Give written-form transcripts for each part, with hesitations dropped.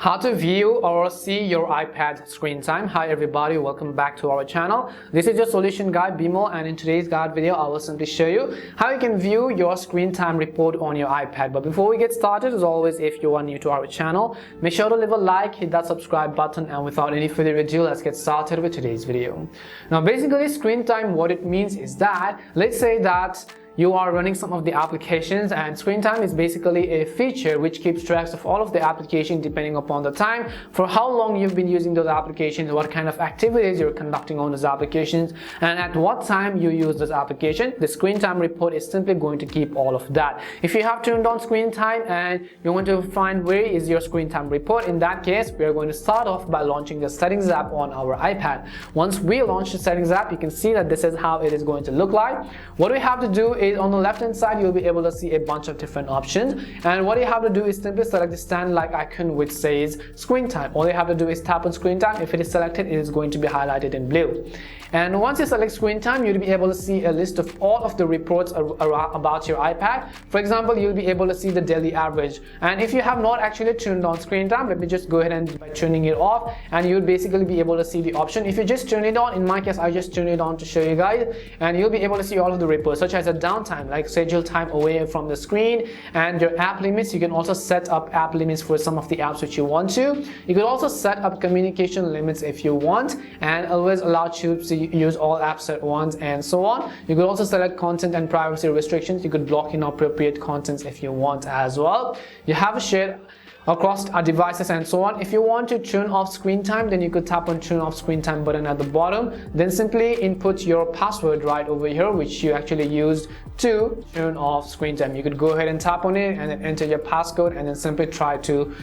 How to view or see your iPad screen time. Hi everybody, welcome back to our channel. This is your solution guide Bimo, and in today's guide video I will simply show you how you can view your screen time report on your iPad. But before we get started, as always, if you are new to our channel, make sure to leave a like, hit that subscribe button, and without any further ado, let's get started with today's video. Now basically, screen time, what it means is that, let's say that you are running some of the applications, and screen time is basically a feature which keeps track of all of the applications depending upon the time, for how long you've been using those applications, what kind of activities you're conducting on those applications, and at what time you use this application. The screen time report is simply going to keep all of that. If you have turned on screen time and you want to find where is your screen time report, in that case we are going to start off by launching the settings app on our iPad. Once we launch the settings app, you can see that this is how it is going to look like. What we have to do is, on the left hand side, you'll be able to see a bunch of different options, and what you have to do is simply select the stand like icon which says screen time. All you have to do is tap on screen time. If it is selected, it is going to be highlighted in blue. And once you select screen time, you'll be able to see a list of all of the reports about your iPad. For example, you'll be able to see the daily average, and if you have not actually turned on screen time, let me just go ahead and by turning it off, and you'll basically be able to see the option. If you just turn it on, in my case I just turn it on to show you guys, and you'll be able to see all of the reports such as a downtime, like schedule time away from the screen, and your app limits. You can also set up app limits for some of the apps which you want to. You could also set up communication limits if you want, and always allow you to use all apps at once, and so on. You could also select content and privacy restrictions. You could block inappropriate contents if you want as well. You have a share across our devices and so on. If you want to turn off screen time, then you could tap on turn off screen time button at the bottom, then simply input your password right over here which you actually used to turn off screen time. You could go ahead and tap on it and then enter your passcode and then simply try to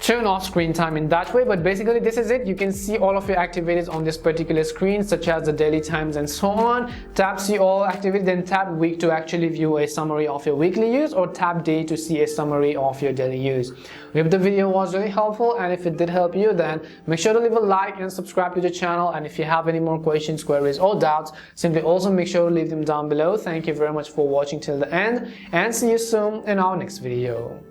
turn off screen time in that way. But basically this is it. You can see all of your activities on this particular screen, such as the daily times and so on. Tap see all activities, then tap week to actually view a summary of your weekly use, or tap day to see a summary of your daily use. If the video was really helpful and if it did help you, then make sure to leave a like and subscribe to the channel. And if you have any more questions, queries, or doubts, simply also make sure to leave them down below. Thank you very much for watching till the end, and see you soon in our next video.